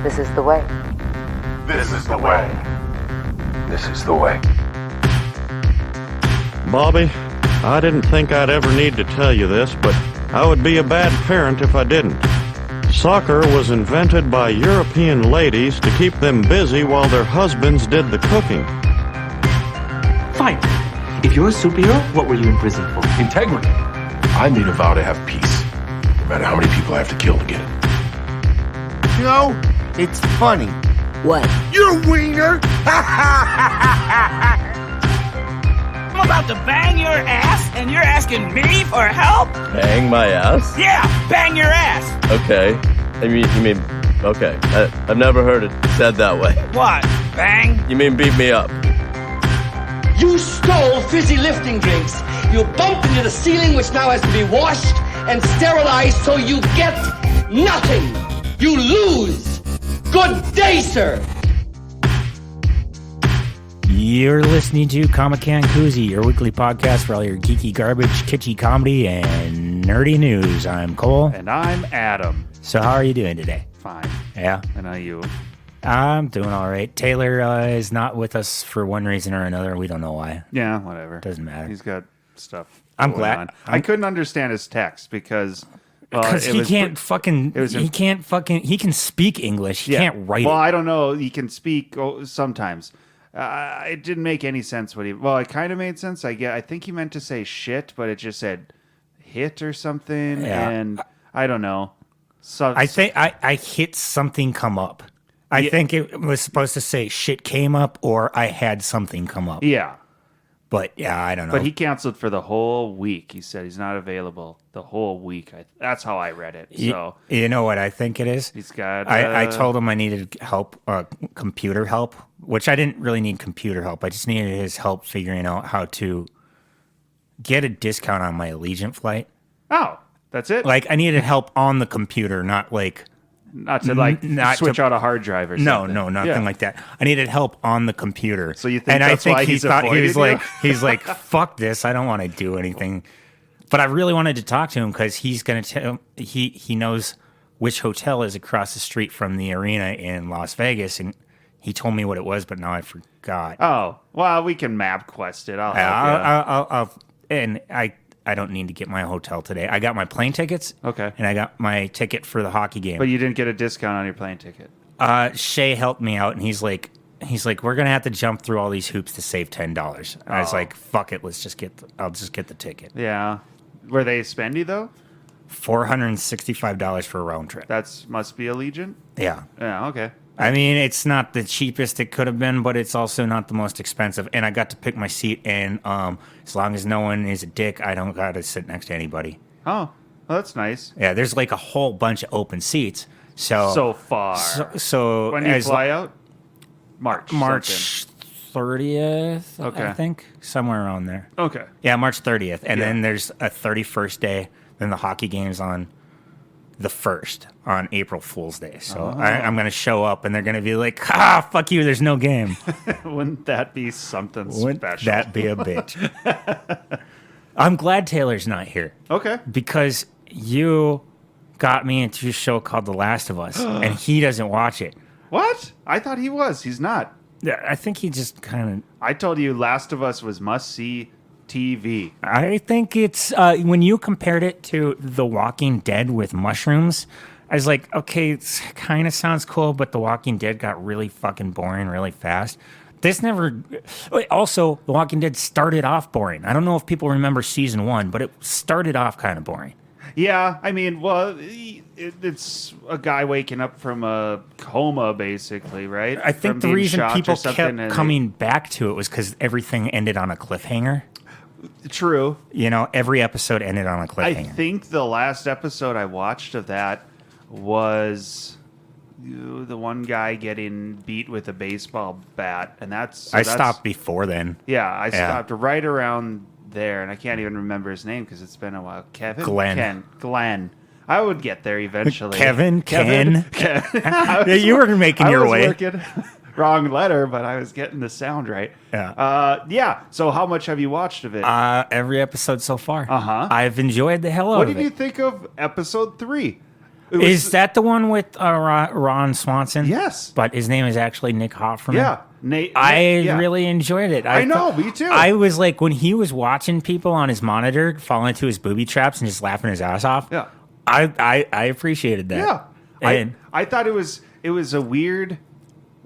This is the way. This is the way. This is the way. Bobby, I didn't think I'd ever need to tell you this, but I would be a bad parent if I didn't. Soccer was invented by European ladies to keep them busy while their husbands did the cooking. Fine. If you're a superhero, what were you in prison for? Integrity. I made a vow to have peace, no matter how many people I have to kill to get it. You know, it's funny. What? You're a wiener! I'm about to bang your ass, and you're asking me for help? Bang my ass? Yeah, bang your ass. Okay. You mean, okay. I've never heard it said that way. What? Bang? You mean beat me up? You stole fizzy lifting drinks. You bumped into the ceiling, which now has to be washed and sterilized, so you get nothing. You lose. Good day, sir. You're listening to Comic Can Coozie, your weekly podcast for all your geeky garbage, kitschy comedy, and nerdy news. I'm Cole. And I'm Adam. So how are you doing today? Fine. Yeah? And how are you? I'm doing all right. Taylor is not with us for one reason or another. We don't know why. Yeah, whatever. Doesn't matter. He's got stuff I'm going glad. on. I couldn't understand his text because... he can't he can speak English. He can't write it. Well, I don't know. He can speak sometimes. It didn't make any sense what he... Well, it kind of made sense. I think he meant to say shit, but it just said hit or something. Yeah. And I don't know. So I think I hit something come up. I think it was supposed to say shit came up or I had something come up. Yeah. But yeah, I don't know. But he canceled for the whole week. He said he's not available the whole week. That's how I read it. So you know what I think it is? he's got... I told him I needed help, computer help, which I didn't really need computer help. I just needed his help figuring out how to get a discount on my Allegiant flight. Oh, that's it? Like, I needed help on the computer, not like... Not switch out a hard drive or something. No, nothing like that. I needed help on the computer. So you think that's why he he's thought he was avoided like, he's like, fuck this. I don't want to do anything. But I really wanted to talk to him because he's going to tell, he knows which hotel is across the street from the arena in Las Vegas. And he told me what it was, but now I forgot. Oh, well, we can map quest it. I don't need to get my hotel today. I got my plane tickets. Okay. And I got my ticket for the hockey game. But you didn't get a discount on your plane ticket. Shay helped me out, and he's like, we're gonna have to jump through all these hoops to save $10. I was like, fuck it, I'll just get the ticket. Yeah. Were they spendy though? $465 for a round trip. Must be Allegiant? Yeah. Yeah, okay. I mean, it's not the cheapest it could have been, but it's also not the most expensive. And I got to pick my seat, and as long as no one is a dick, I don't got to sit next to anybody. Oh, well, that's nice. Yeah, there's like a whole bunch of open seats. So far. So when do you fly out? March 30th, okay. I think. Somewhere around there. Okay. Yeah, March 30th. And then there's a 31st day. Then the hockey game's on the 1st, on April Fool's Day. So I'm going to show up, and they're going to be like, fuck you, there's no game. Wouldn't that be something Wouldn't special? that be a bitch? I'm glad Taylor's not here. Okay. Because you got me into a show called The Last of Us, and he doesn't watch it. What? I thought he was. He's not. Yeah, I think he just kind of... I told you Last of Us was must-see TV. I think it's... when you compared it to The Walking Dead with mushrooms, I was like, okay, it kind of sounds cool, but The Walking Dead got really fucking boring really fast. This never... Also, The Walking Dead started off boring. I don't know if people remember season 1, but it started off kind of boring. Yeah, I mean, well, it's a guy waking up from a coma, basically, right? I think the reason people kept coming back to it was because everything ended on a cliffhanger. True. You know, every episode ended on a cliffhanger. I think the last episode I watched of that was the one guy getting beat with a baseball bat, and that's... I stopped before then. Yeah, I stopped right around there, and I can't even remember his name because it's been a while. Glenn. I would get there eventually. Ken. Yeah, you were making your way. Working. Wrong letter, but I was getting the sound right. Yeah. So how much have you watched of it? Every episode so far. Uh-huh. I've enjoyed the hell out of it. What did you think of episode 3? Is that the one with Ron Swanson? Yes. But his name is actually Nick Offerman. Yeah. Nate. I really enjoyed it. I know, me too. I was like, when he was watching people on his monitor fall into his booby traps and just laughing his ass off. Yeah. I appreciated that. Yeah. And I thought it was a weird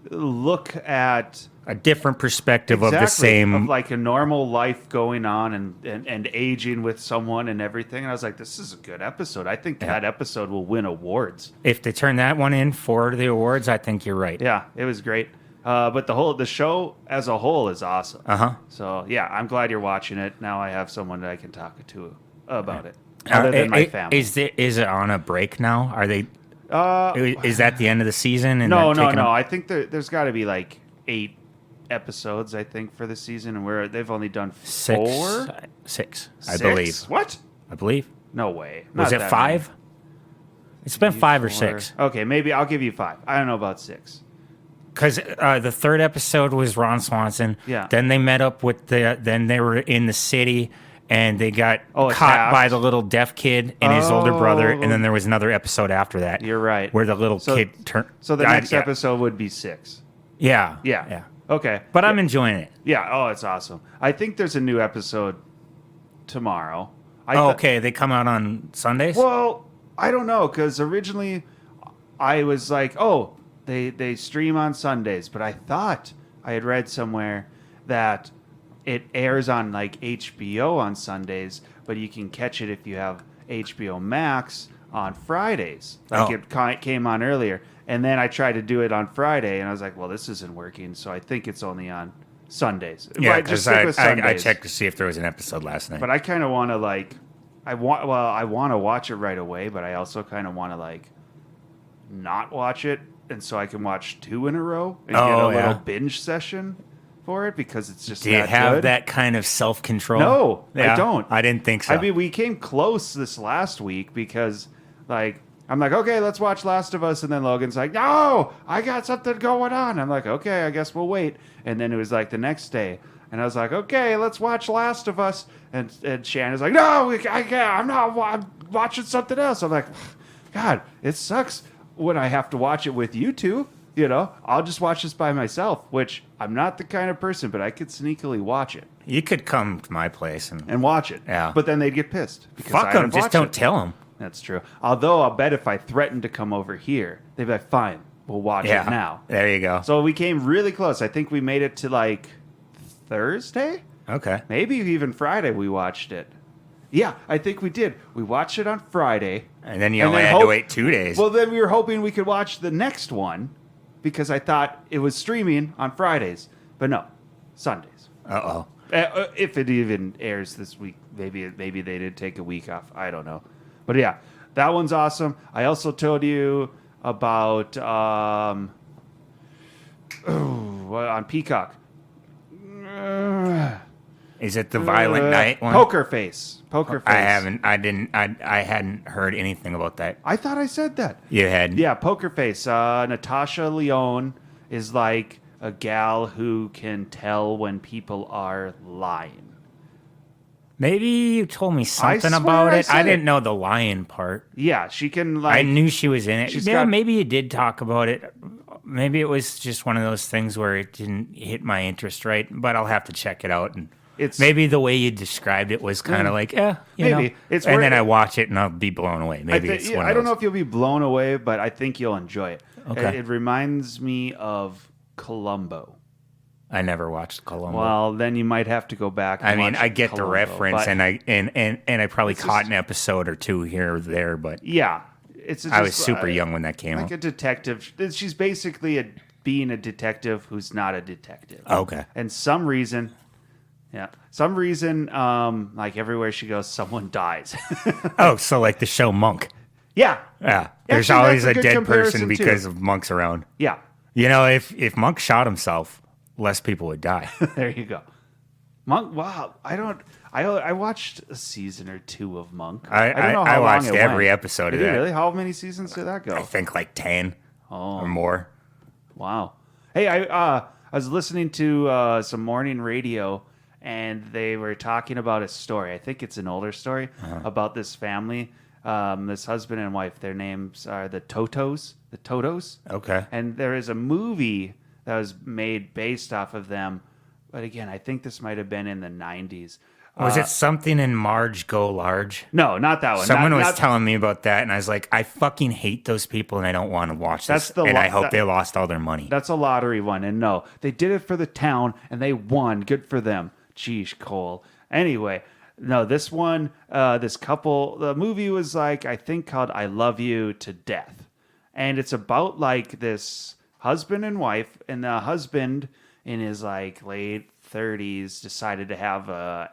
look at a different perspective of the same, of like a normal life going on and aging with someone and everything. And I was like, this is a good episode. I think that episode will win awards. If they turn that one in for the awards, I think you're right. Yeah, it was great. But the show as a whole is awesome. So yeah, I'm glad you're watching it. Now I have someone that I can talk to about it. Other than my family. Is it on a break now? Are they? Is that the end of the season? And No. I think there's got to be like 8 episodes. I think for the season, and they've only done 4. Six, I believe. What? I believe. No way. Was it 5? It's been 5 or 6. Okay, maybe I'll give you 5. I don't know about 6. Because the 3rd episode was Ron Swanson. Yeah. Then they met up with then they were in the city and they got caught attacked. by the little deaf kid and his older brother. And then there was another episode after that. You're right. Where the little kid turned. So the next episode would be 6. Yeah. Yeah. Okay. But I'm enjoying it. Yeah. Oh, it's awesome. I think there's a new episode tomorrow. Okay. They come out on Sundays? Well, I don't know, because originally I was like, oh, they stream on Sundays, but I thought I had read somewhere that it airs on like HBO on Sundays, but you can catch it if you have HBO Max on Fridays. Like it came on earlier. And then I tried to do it on Friday, and I was like, well, this isn't working, so I think it's only on Sundays. Yeah, because I checked to see if there was an episode last night. But I kind of want to like, I want to watch it right away, but I also kind of want to like not watch it, and so I can watch 2 in a row and get a little binge session for it, because it's just Do you have that kind of self-control? No, Yeah, I don't. I didn't think so. I mean, we came close this last week because like, I'm like, okay, let's watch Last of Us. And then Logan's like, no, I got something going on. I'm like, okay, I guess we'll wait. And then it was like the next day. And I was like, okay, let's watch Last of Us. And Shannon's like, no, I can't. I'm watching something else. I'm like, God, it sucks when I have to watch it with you two. You know, I'll just watch this by myself, which I'm not the kind of person, but I could sneakily watch it. You could come to my place and watch it. Yeah. But then they'd get pissed. Fuck them. Just don't tell them. That's true. Although I'll bet if I threatened to come over here, they'd be like, fine, we'll watch it now. There you go. So we came really close. I think we made it to like Thursday? Okay. Maybe even Friday we watched it. Yeah, I think we did. We watched it on Friday. And then you only had to wait 2 days. Well, then we were hoping we could watch the next one because I thought it was streaming on Fridays. But no, Sundays. Uh-oh. If it even airs this week, maybe they did take a week off. I don't know. But yeah, that one's awesome. I also told you about on Peacock. Is it the Violent Night one? Poker Face. Poker Face. I hadn't heard anything about that. I thought I said that. You had? Yeah, Poker Face. Natasha Lyonne is like a gal who can tell when people are lying. Maybe you told me something about it. I didn't know the lion part. Yeah, she can like. I knew she was in it. Yeah, maybe you did talk about it. Maybe it was just one of those things where it didn't hit my interest right. But I'll have to check it out. And maybe the way you described it was kind of like, you know. And then I watch it and I'll be blown away. Maybe it's one of those. I don't know if you'll be blown away, but I think you'll enjoy it. Okay. It reminds me of Columbo. I never watched Columbo. Well, then you might have to go back. And watch I get Columbo, the reference, and I probably caught an episode or 2 here or there, but yeah, I was super young when that came out. Like a detective. She's basically being a detective who's not a detective. Okay. And some reason, like everywhere she goes, someone dies. So like the show Monk. Yeah. Yeah. There's Actually, always a that's a good dead person comparison, because too. of Monk's around. Yeah. You know, if Monk shot himself, less people would die. There you go. Monk. Wow. I watched a season or 2 of Monk. I don't know how I watched long it every went. episode Did of you that. Really? How many seasons did that go? I think like 10 or more. Wow. Hey, I was listening to some morning radio, and they were talking about a story. I think it's an older story about this family This husband and wife, their names are the Totos. The Totos. Okay. And there is a movie that was made based off of them. But again, I think this might have been in the 90s. Was it something in Marge Go Large? No, not that one. Someone Not- was not- telling me about that, and I was like, I fucking hate those people, and I don't want to watch That's this. the And lo- I hope that- they lost all their money. That's a lottery one. And no, they did it for the town and they won. Good for them. Jeez, Cole. Anyway, no, this one, this couple, the movie was like, I think called I Love You to Death. And it's about like this husband and wife, and the husband in his like late 30s decided to have a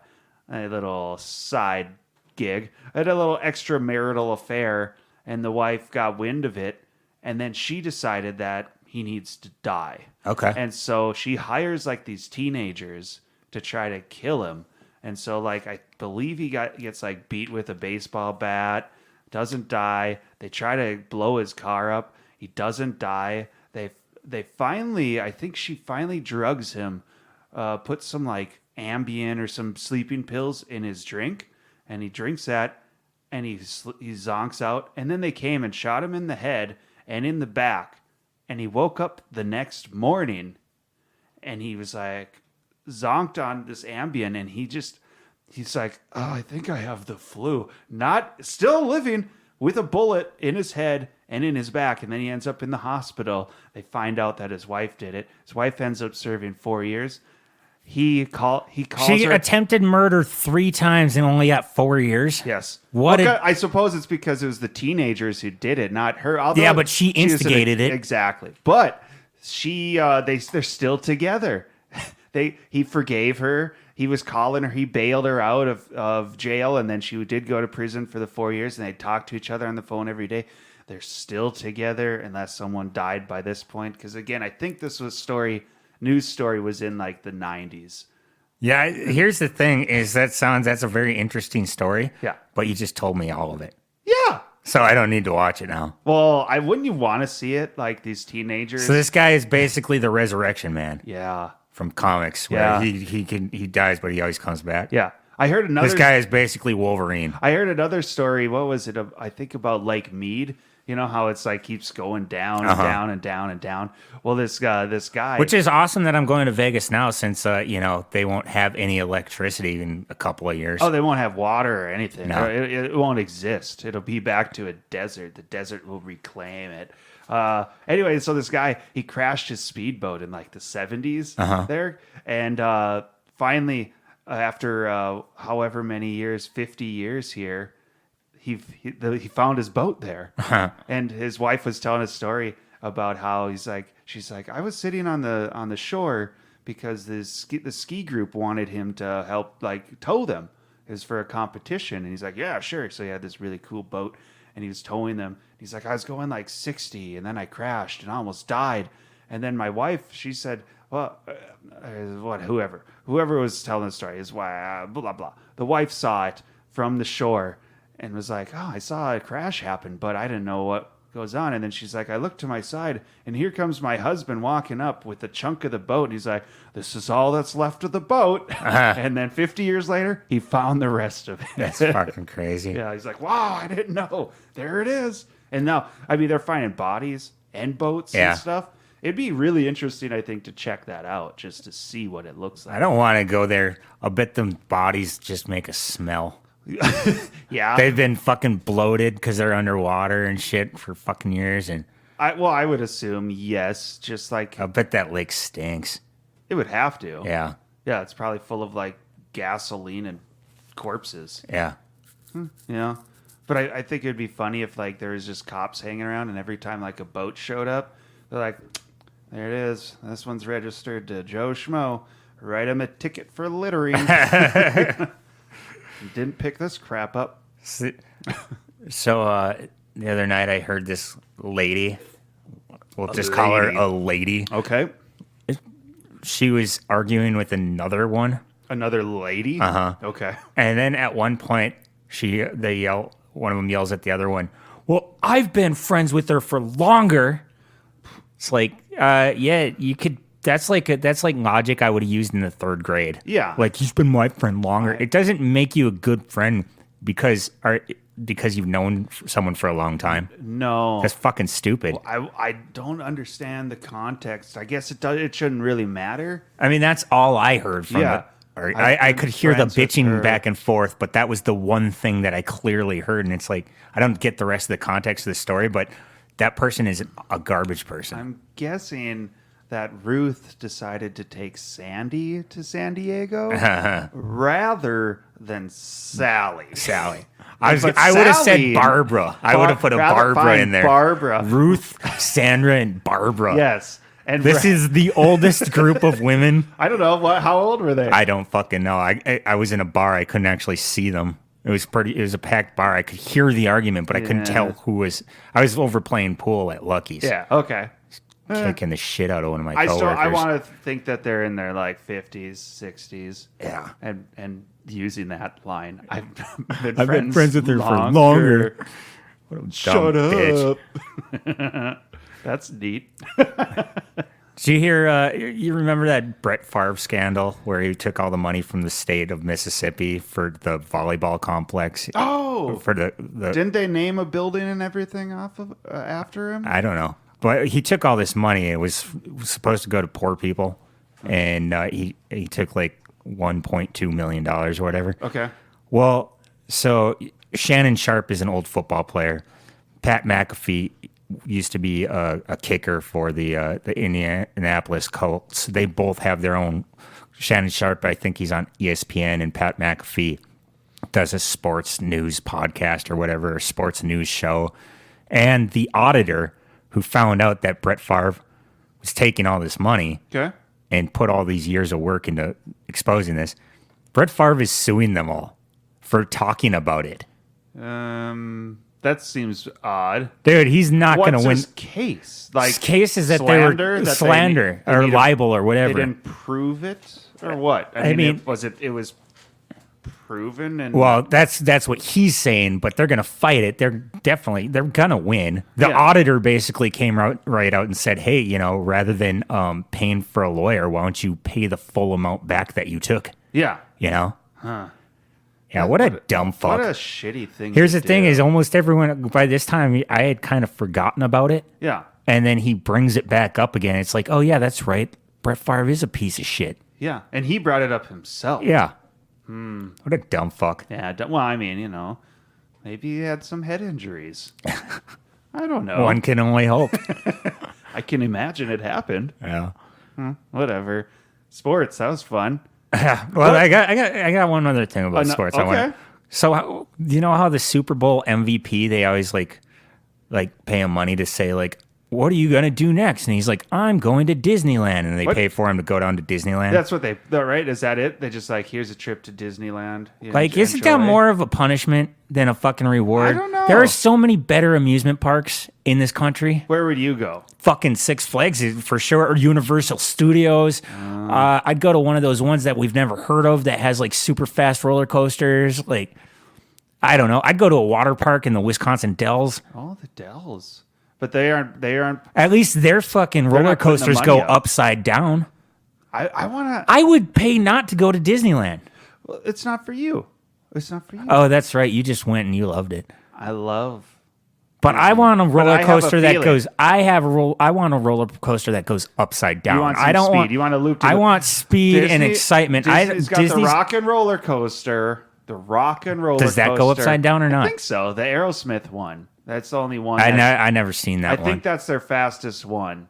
little side gig, had a little extramarital affair, and the wife got wind of it, and then she decided that he needs to die. Okay. And so she hires like these teenagers to try to kill him. And so like I believe he gets like beat with a baseball bat, doesn't die. They try to blow his car up. He doesn't die. They finally, I think she finally drugs him, puts some like Ambien or some sleeping pills in his drink, and he drinks that, and he zonks out. And then they came and shot him in the head and in the back, and he woke up the next morning, and he was like zonked on this Ambien, and he's like, oh, I think I have the flu. Not still living with a bullet in his head and in his back, and then he ends up in the hospital. They find out that his wife did it. His wife ends up serving 4 years. He calls She her. attempted murder 3 times and only got 4 years. Yes. What Okay, did- I suppose it's because it was the teenagers who did it, not her. Yeah, but she was instigated it. Exactly. But they're still together. He forgave her. He was calling her. He bailed her out of jail, and then she did go to prison for the 4 years, and they talked to each other on the phone every day. They're still together unless someone died by this point. Because again, I think this news story was in like the 90s. Yeah, here's the thing: is that's a very interesting story. Yeah. But you just told me all of it, Yeah. so I don't need to watch it now. Well, wouldn't you want to see it? Like these teenagers. So this guy is basically the Resurrection Man Yeah. from comics, where Yeah. he dies, but he always comes back. Yeah. I heard another. This guy is basically Wolverine. I heard another story. What was it? I think about Lake Mead. You know how it's like keeps going down and down and down and down. Well, this guy, Which is awesome that I'm going to Vegas now, since they won't have any electricity in a couple of years. oh, they won't have water or anything. No. It won't exist. It'll be back to a desert. The desert will reclaim it. Anyway, so this guy, he crashed his speedboat in like the 70s there, and finally, after however many years, 50 years here. He found his boat there, and his wife was telling a story about how she's like, I was sitting on the shore because the ski group wanted him to help like tow them. It was for a competition, and he's like, yeah, sure. So he had this really cool boat, and he was towing them. He's like, I was going like 60, and then I crashed and I almost died. And then my wife, she said, well, whoever was telling the story is why blah blah. The wife saw it from the shore. And was like, oh, I saw a crash happen, but I didn't know what goes on. And then she's like, I looked to my side, and here comes my husband walking up with a chunk of the boat. And he's like, this is all that's left of the boat. And then 50 years later, he found the rest of it. That's fucking crazy. Yeah, he's like, wow, I didn't know. There it is. And now, I mean, they're finding bodies and boats and stuff. It'd be really interesting, I think, to check that out just to see what it looks like. I don't want to go there. I'll bet them bodies just make a smell. Yeah. They've been fucking bloated because they're underwater and shit for fucking years, and I would assume yes, just like I bet that lake stinks. it would have to. Yeah, Yeah, it's probably full of like gasoline and corpses. yeah. You know? But I think it'd be funny if like there was just cops hanging around, and every time like a boat showed up, they're like, there it is. This one's registered to Joe Schmo. Write him a ticket for littering. You didn't pick this crap up. So the other night I heard this lady. We'll just call her a lady. Okay. She was arguing with another one. Another lady? Uh-huh. Okay. And then at one point, one of them yells at the other one, well, I've been friends with her for longer. It's like, yeah, you could, that's like logic I would have used in the 3rd grade. Yeah. Like, he's been my friend longer. It doesn't make you a good friend because because you've known someone for a long time? No. That's fucking stupid. I don't understand the context. I guess it shouldn't really matter. I mean, that's all I heard from Yeah. it. Or I've I been could hear the friends with bitching her. back and forth, but that was the one thing that I clearly heard. And it's like, I don't get the rest of the context of the story, but that person is a garbage person. I'm guessing that Ruth decided to take Sandy to San Diego rather than Sally. Sally. But I would have said Sally- Barbara. I would have put a rather Barbara find in there. Barbara. Ruth, Sandra, and Barbara. Yes. And This is the oldest group of women. I don't know how old were they? I don't fucking know. I was in a bar. I couldn't actually see them. It was a packed bar. I could hear the argument, but I couldn't tell who was. I was over playing pool at Lucky's. Yeah. Okay. Kicking the shit out of one of my coworkers. I want to think that they're in their like 50s, 60s. Yeah. And using that line. I've been friends with her for longer. What a dumb Shut bitch. up. That's neat. Did you hear? You remember that Brett Favre scandal where he took all the money from the state of Mississippi for the volleyball complex? Oh, for the didn't they name a building and everything off of after him? I don't know, but he took all this money. It was supposed to go to poor people, and he took like $1.2 million or whatever. Okay. Well, so Shannon Sharp is an old football player. Pat McAfee used to be a kicker for the Indianapolis Colts. They both have their own. Shannon Sharp, I think he's on ESPN, and Pat McAfee does a sports news podcast or whatever, a sports news show. And the auditor who found out that Brett Favre was taking all this money Okay. and put all these years of work into exposing this, Brett Favre is suing them all for talking about it. That seems odd. Dude, he's not going to win. What's his case? Like His case is that slander, they were that slander they or need to- libel or whatever. They didn't prove it or what? I mean- it was proven and Well, that's what he's saying, but they're going to fight it. They're going to win. The Yeah. auditor basically came right out and said, "Hey, rather than paying for a lawyer, why don't you pay the full amount back that you took?" yeah. Yeah, what a dumb fuck. What a shitty thing. Here's to the thing: do. is almost everyone by this time I had kind of forgotten about it. Yeah. And then he brings it back up again. It's like, oh yeah, that's right. Brett Favre is a piece of shit. Yeah, and he brought it up himself. Yeah. What a dumb fuck. Yeah. Well, I mean, maybe he had some head injuries. I don't know. One can only hope. I can imagine it happened. Yeah. Whatever. Sports. That was fun. Well, I got one other thing about no, sports. okay. So you know how the Super Bowl MVP they always like pay him money to say like, what are you gonna do next? And he's like, I'm going to Disneyland, and they pay for him to go down to Disneyland. That's what right? Is that it? They just like, here's a trip to Disneyland. Like, isn't that more of a punishment than a fucking reward? I don't know. There are so many better amusement parks in this country. Where would you go? Fucking Six Flags for sure, or Universal Studios. I'd go to one of those ones that we've never heard of that has like super fast roller coasters. Like, I don't know. I'd go to a water park in the Wisconsin Dells. Oh, the Dells. But they aren't. At least their fucking roller not putting the coasters money go up. upside down. I want to. I would pay not to go to Disneyland. Well, it's not for you. It's not for you. Oh, that's right. You just went and you loved it. I love. But I want a I roller have a coaster that feeling. goes. I want a roller coaster that goes upside down. You want some I don't speed. want. You want a loop. To I the- want speed and excitement. Disney's got the Disney's- rock and roller coaster. The rock and roller. Does that go coaster. upside down or not? I think so. The Aerosmith one. That's the only one. I never seen that I one. think that's their fastest one.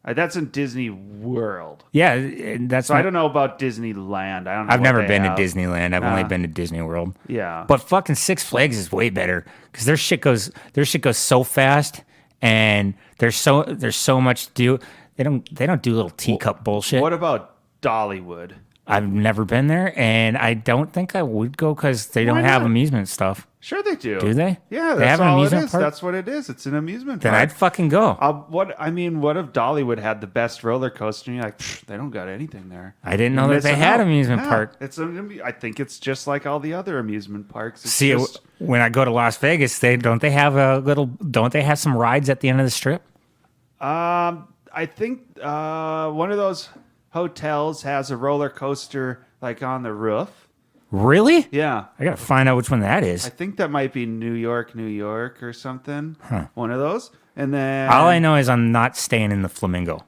That's in Disney World. Yeah, that's. So not, I don't know about Disneyland. I don't know. I've what never they been have. to Disneyland. I've only been to Disney World. Yeah. But fucking Six Flags is way better because their shit goes so fast, and there's so much to do. They don't do little teacup bullshit. What about Dollywood? I've never been there, and I don't think I would go because they don't Why have not? amusement stuff. Sure, they do. Do they? Yeah, They that's have an all it amusement is. park? That's what it is. It's an amusement Then park. I'd fucking go. What if Dollywood had the best roller coaster? And you're like, they don't got anything there. I didn't know You're that they missing had out. amusement Yeah, park. I think it's just like all the other amusement parks. It's See, just, when I go to Las Vegas, don't they have some rides at the end of the strip? I think one of those hotels has a roller coaster like on the roof. Really? Yeah. I gotta find out which one that is. I think that might be New York or something. One of those. And then All I know is I'm not staying in the Flamingo.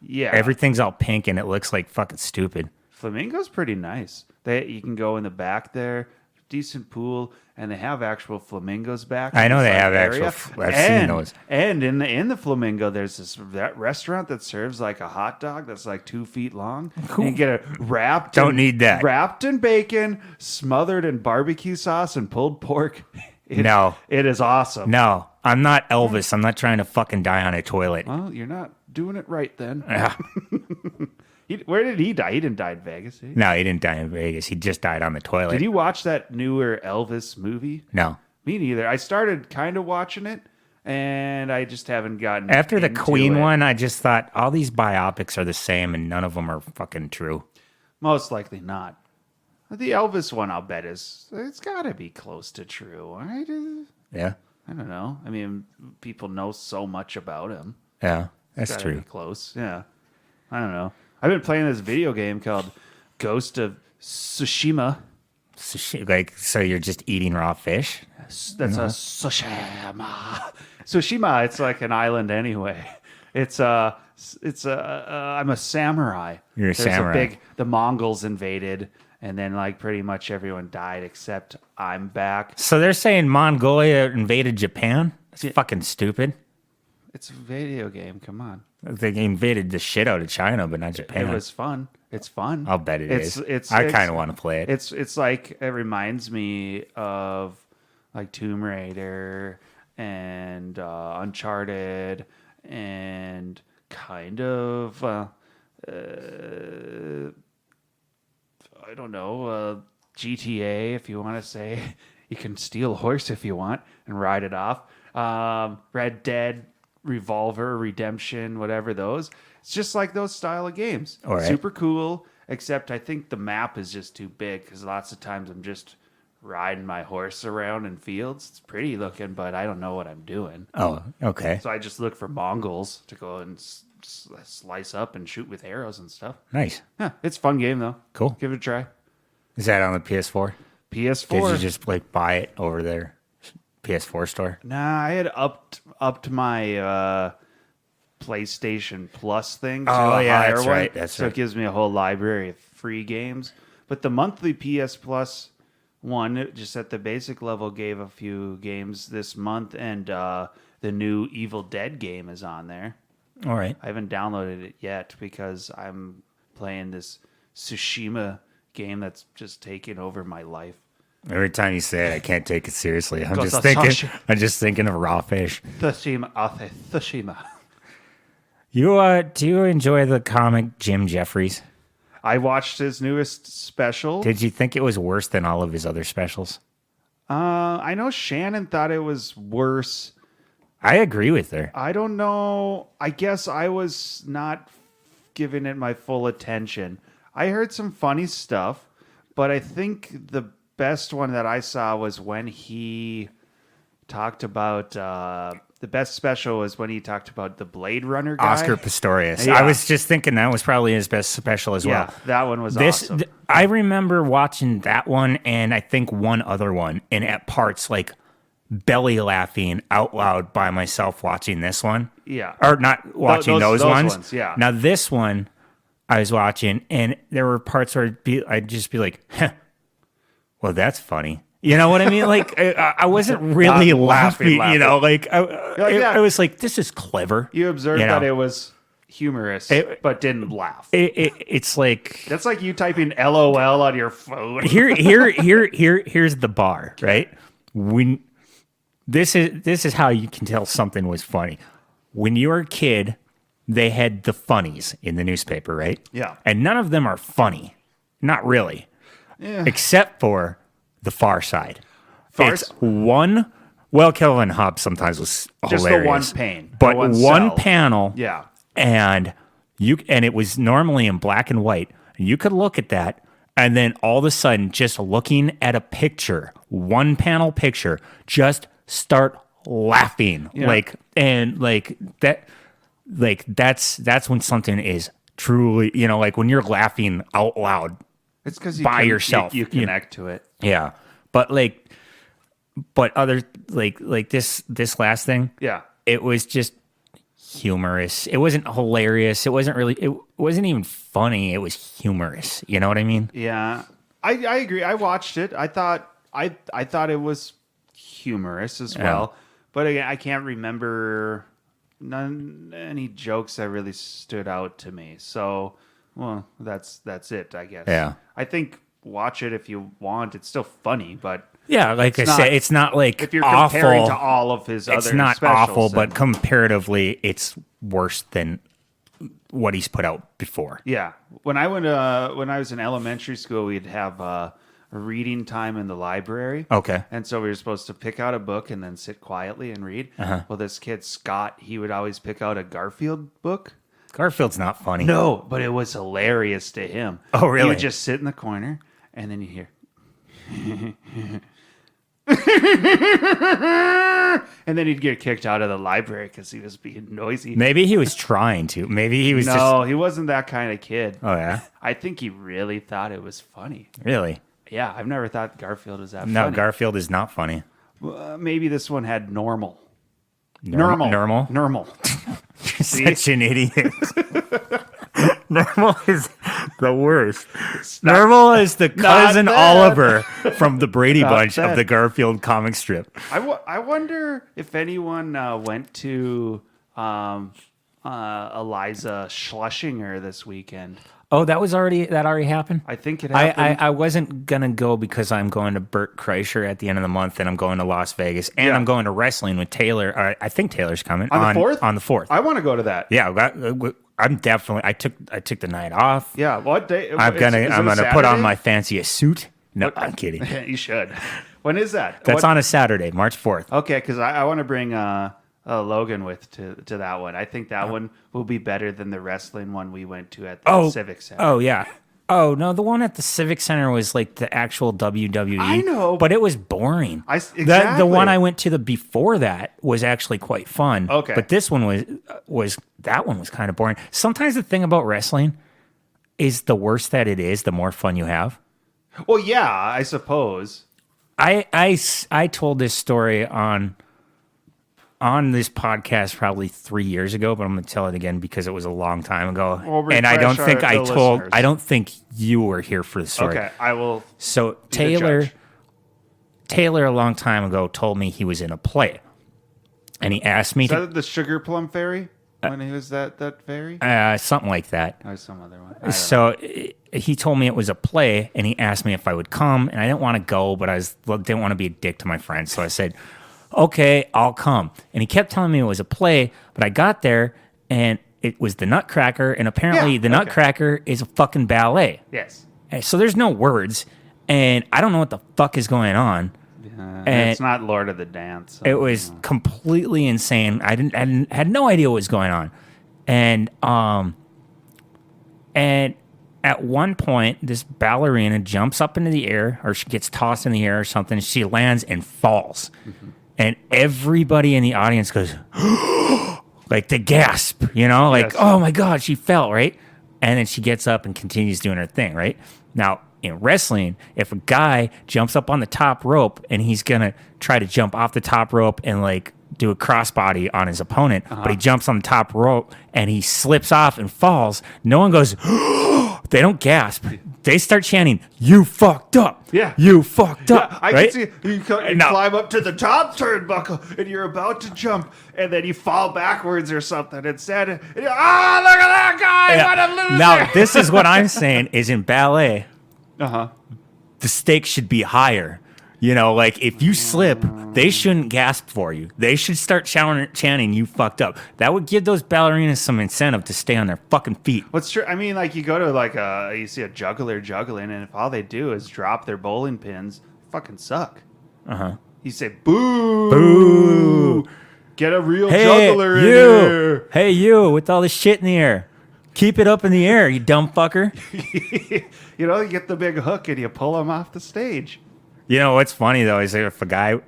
yeah, Everything's all pink and it looks like fucking stupid. Flamingo's pretty nice. You can go in the back there, decent pool, and they have actual flamingos back. I in know this, they have area. actual. I've seen those. And in the Flamingo, there's that restaurant that serves like a hot dog that's like 2 feet long. Cool. You get it wrapped. Don't need that. Wrapped in bacon, smothered in barbecue sauce and pulled pork. No. It is awesome. No, I'm not Elvis. I'm not trying to fucking die on a toilet. Well, you're not doing it right then. Yeah. Where did he die? He didn't die in Vegas. Did he? No, he didn't die in Vegas. He just died on the toilet. Did you watch that newer Elvis movie? No. Me neither. I started kind of watching it, and I just haven't gotten After the into Queen it. one, I just thought all these biopics are the same and none of them are fucking true. Most likely not. The Elvis one, I'll bet it's got to be close to true, right? Yeah. I don't know. I mean, people know so much about him. Yeah. That's Gotta true. be close. Yeah. I don't know. I've been playing this video game called Ghost of Tsushima. So you're just eating raw fish? That's a Tsushima. Tsushima, it's like an island anyway. I'm a samurai. You're a samurai. The Mongols invaded, and then like pretty much everyone died except I'm back. So they're saying Mongolia invaded Japan? That's fucking stupid. It's a video game. Come on. They invaded the shit out of China, but not Japan. It was fun. It's fun. I'll bet it is. It's I kind of want to play it. It's like it reminds me of like Tomb Raider and Uncharted and kind of I don't know, GTA, if you want to say. You can steal a horse if you want and ride it off. Red Dead, Revolver, Redemption, whatever those. It's just like those style of games. All right. Super cool, except I think the map is just too big because lots of times I'm just riding my horse around in fields. It's pretty looking, but I don't know what I'm doing. Oh, okay. So I just look for Mongols to go and slice up and shoot with arrows and stuff. Nice. Yeah, it's a fun game though. Cool. Give it a try. Is that on the PS4? PS4. Did you just like buy it over there? PS4 store? Nah, I had upped my PlayStation Plus thing to Oh, a yeah, higher that's one. right, that's so right. it gives me a whole library of free games. But the monthly PS Plus one, just at the basic level, gave a few games this month, and the new Evil Dead game is on there. All right. I haven't downloaded it yet because I'm playing this Tsushima game that's just taking over my life. Every time you say it, I can't take it seriously. I'm Goes just to thinking. Sasha. I'm just thinking of raw fish. Tsushima. You do you enjoy the comic Jim Jeffries? I watched his newest special. Did you think it was worse than all of his other specials? I know Shannon thought it was worse. I agree with her. I don't know. I guess I was not giving it my full attention. I heard some funny stuff, but I think the best one that I saw was when he talked about the best special was when he talked about the Blade Runner guy. Oscar Pistorius. Yeah. I was just thinking that was probably his best special as well. Yeah, that one was awesome. I remember watching that one and I think one other one, and at parts like belly laughing out loud by myself watching this one. Yeah. Or not watching those ones. Yeah. Now this one I was watching, and there were parts where I'd just be like, huh, well, that's funny. You know what I mean? Like, I wasn't really laughing, you know? Like, I was like, this is clever. You observed you know? that it was humorous, but didn't laugh. It's like... That's like you typing LOL on your phone. Here's the bar, right? This is how you can tell something was funny. When you were a kid, they had the funnies in the newspaper, right? Yeah. And none of them are funny. Not really. Yeah. Except for The Far Side. It's one... Well, Kelvin Hobbs sometimes was Just hilarious. the one pane. But the one one cell. panel... Yeah. And it was normally in black and white. And you could look at that, and then all of a sudden, just looking at a picture, one panel picture, just start laughing. Yeah. That's when something is truly, like when you're laughing out loud. It's because by yourself. You connect to it. Yeah, but other this last thing. Yeah. It was just humorous. It wasn't hilarious. It wasn't even funny. It was humorous. You know what I mean? Yeah, I agree. I watched it. I thought it was humorous as well. But again, I can't remember any jokes that really stood out to me. So, well, that's it, I guess. Yeah. I think watch it if you want. It's still funny, but Yeah, like I said, it's not like if you're awful. comparing to all of his other it's not specials, awful, then- but comparatively, it's worse than what he's put out before. Yeah. When I was in elementary school, we'd have a reading time in the library. Okay. And so we were supposed to pick out a book and then sit quietly and read. Well, this kid, Scott, he would always pick out a Garfield book. Garfield's not funny. No, but it was hilarious to him. Oh, really? He would just sit in the corner and then you hear... and then he'd get kicked out of the library because he was being noisy. Maybe he was trying to. Maybe he was No, he wasn't that kind of kid. Oh, yeah? I think he really thought it was funny. Really? Yeah, I've never thought Garfield was that No, funny. Garfield is not funny. Maybe this one had normal. Normal? Normal. You're such an idiot. Normal is the worst. Normal is the cousin bad. Oliver from the Brady Bunch bad. of the Garfield comic strip. I wonder if anyone went to Eliza Schlesinger this weekend. Oh, that already happened? I think it happened. I wasn't going to go because I'm going to Burt Kreischer at the end of the month, and I'm going to Las Vegas, and Yeah. I'm going to wrestling with Taylor. I think Taylor's coming. On the 4th? On the 4th. I want to go to that. Yeah, I'm definitely. I took the night off. Yeah, what day? I'm gonna put on my fanciest suit. No, I'm kidding. You should. When is that? That's on a Saturday, March 4th. Okay, because I want to bring Logan to that one. I think that one will be better than the wrestling one we went to at the Civic Center. Oh yeah. Oh no, the one at the Civic Center was like the actual WWE. I know, but it was boring. Exactly. The one I went to before that was actually quite fun. Okay. But this one was that one was kind of boring. Sometimes the thing about wrestling is the worse that it is, the more fun you have. Well, yeah, I suppose. I told this story on this podcast probably 3 years ago, but I'm going to tell it again because it was a long time ago. We'll and I don't refresh think the listeners. I don't think you were here for the story. Okay, I will. So be the judge. Taylor a long time ago told me he was in a play. And he asked me Is that the Sugar Plum Fairy? When he was that fairy? something like that. Or some other one. I don't know. So he told me it was a play, and he asked me if I would come, and I didn't want to go, but didn't want to be a dick to my friends, so I said, okay, I'll come. And he kept telling me it was a play, but I got there, and it was the Nutcracker, and apparently the Nutcracker is a fucking ballet. Yes. So there's no words, and I don't know what the fuck is going on. And it's not Lord of the Dance. So, It was completely insane. I had no idea what was going on, and at one point, this ballerina jumps up into the air, or she gets tossed in the air or something. She lands and falls, and everybody in the audience goes like the gasp, like, oh my god, she fell, right? And then she gets up and continues doing her thing, right? Now, in wrestling, if a guy jumps up on the top rope and he's gonna try to jump off the top rope and like do a crossbody on his opponent, but he jumps on the top rope and he slips off and falls, no one goes, they don't gasp. They start chanting, "You fucked up." Yeah. You fucked up. I right? can see you No. climb up to the top turnbuckle and you're about to jump and then you fall backwards or something instead. And look at that guy! Yeah. What a loser! Now, this is what I'm saying is in ballet, Uh-huh. the stakes should be higher. Like if you slip, they shouldn't gasp for you. They should start chanting, "You fucked up." That would give those ballerinas some incentive to stay on their fucking feet. What's true? I mean, like you go to you see a juggler juggling, and if all they do is drop their bowling pins, fucking suck. You say, "Boo, Boo! Get a real Hey, juggler in you! here." Hey, you! With all this shit in the air, keep it up in the air, you dumb fucker. You get the big hook and you pull him off the stage. What's funny though is if a guy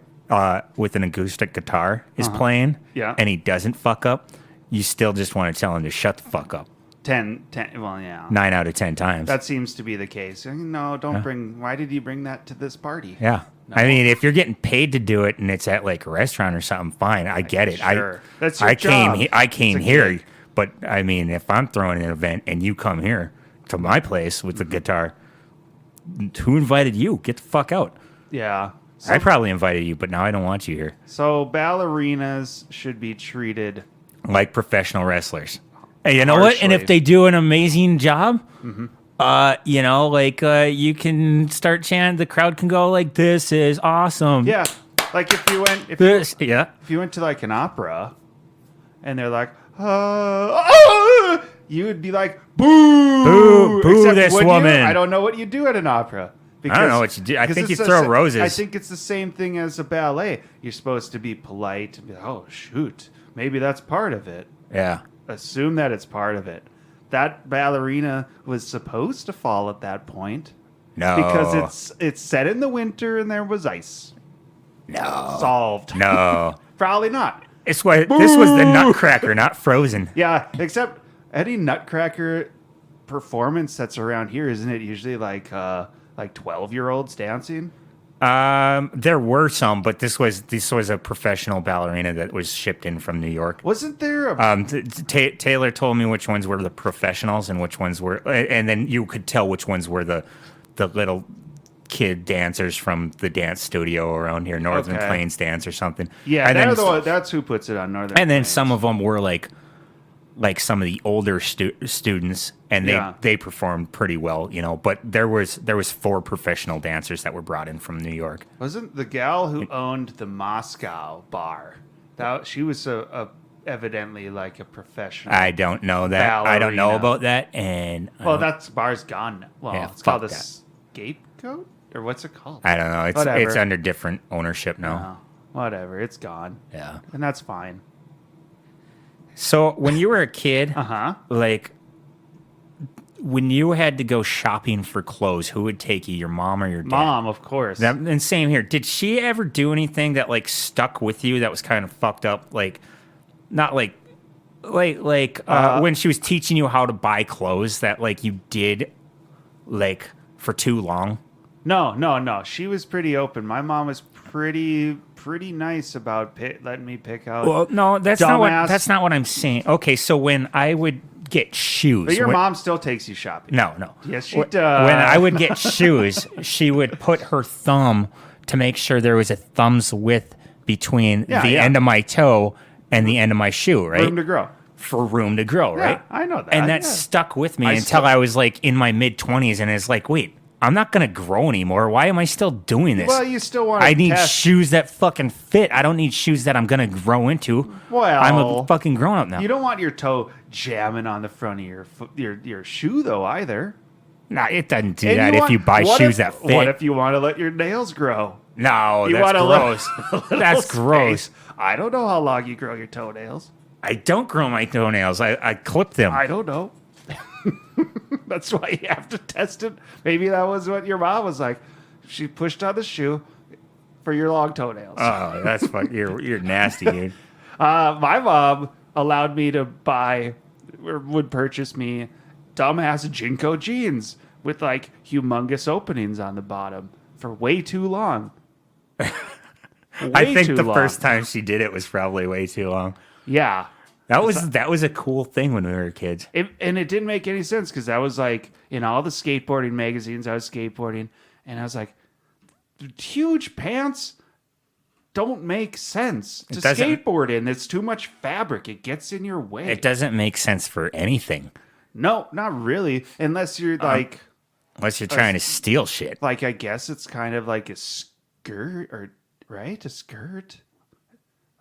with an acoustic guitar is playing, Yeah. and he doesn't fuck up, you still just want to tell him to shut the fuck up. Well, yeah. 9 out of 10 times. That seems to be the case. No, don't bring. Why did you bring that to this party? Yeah. No. I mean, if you're getting paid to do it and it's at like a restaurant or something, fine. I get it. Sure. That's your came. job. I came It's a here, gig. but I mean, if I'm throwing an event and you come here to my place with the guitar, who invited you? Get the fuck out. Yeah. I probably invited you, but now I don't want you here. So ballerinas should be treated Like professional wrestlers. Hey, you know what? And if harshly. they do an amazing job, you know, like you can start chanting. The crowd can go like, "This is awesome." Yeah. Like if you went if you went to like an opera and they're like, you would be like, boo, Boo, boo Except, this would you? woman. I don't know what you do at an opera. I don't know what you do. I because think you it's throw roses. I think it's the same thing as a ballet. You're supposed to be polite and be like, oh, shoot. Maybe that's part of it. Yeah. Assume that it's part of it. That ballerina was supposed to fall at that point. No. Because it's set in the winter and there was ice. No. Solved. No. Probably not. This was the Nutcracker, not Frozen. Yeah, except any Nutcracker performance that's around here, isn't it usually like 12-year-olds dancing? There were some, but this was a professional ballerina that was shipped in from New York. Wasn't there a Taylor told me which ones were the professionals and which ones were, and then you could tell which ones were the little kid dancers from the dance studio around here, Northern Okay. Plains Dance or something. Yeah, and that's who puts it on Northern And then Plains. some of them were like some of the older students, and they performed pretty well, you know. But there was 4 professional dancers that were brought in from New York. Wasn't the gal who owned the Moscow bar? She was evidently like a professional. I don't know that. I don't know ballerina. about that. And Well, that bar's gone now. Well, Yeah, it's called fuck the that. Scapegoat, or what's it called? I don't know. It's Whatever. under different ownership now. Oh, whatever. It's gone. Yeah. And that's fine. So when you were a kid, Uh-huh. like when you had to go shopping for clothes, who would take you, your mom or your dad? Mom, of course. And same here. Did she ever do anything that like stuck with you that was kind of fucked up? Like, not like when she was teaching you how to buy clothes that like you did like for too long? No. She was pretty open. My mom was pretty nice about letting me pick out. Well, no, that's dumbass. not what I'm saying. Okay, so when I would get shoes, But your when- mom still takes you shopping. No. Yes, she When does. I would get shoes, she would put her thumb to make sure there was a thumb's width between the end of my toe and the end of my shoe, right? Room to grow. For room to grow, Yeah, right? I know that, And that yeah. stuck with me I until still- I was like in my mid-20s, and it's like, wait, I'm not gonna grow anymore. Why am I still doing this? Well, you still want to I need test. shoes that fucking fit. I don't need shoes that I'm gonna grow into. Well, I'm a fucking grown up now. You don't want your toe jamming on the front of your shoe though either. Nah, it doesn't do And that if want- you buy what shoes if- that fit. What if you want to let your nails grow? No, You that's wanna gross. let a little That's gross. space. I don't know how long you grow your toenails. I don't grow my toenails. I clip them. I don't know. That's why you have to test it. Maybe that was what your mom was like. She pushed on the shoe for your long toenails. Oh, that's you're nasty, dude. My mom allowed me to buy or would purchase me dumbass Jinko jeans with like humongous openings on the bottom for way too long. I think the first time she did it was probably way too long. Yeah. That was a cool thing when we were kids. And it didn't make any sense because I was like, in all the skateboarding magazines, I was skateboarding, and I was like, huge pants don't make sense to doesn't- skateboard in. It's too much fabric. It gets in your way. It doesn't make sense for anything No, not really. Unless you're like, unless you're trying to steal shit. like, I guess it's kind of like a skirt, or, right? A skirt?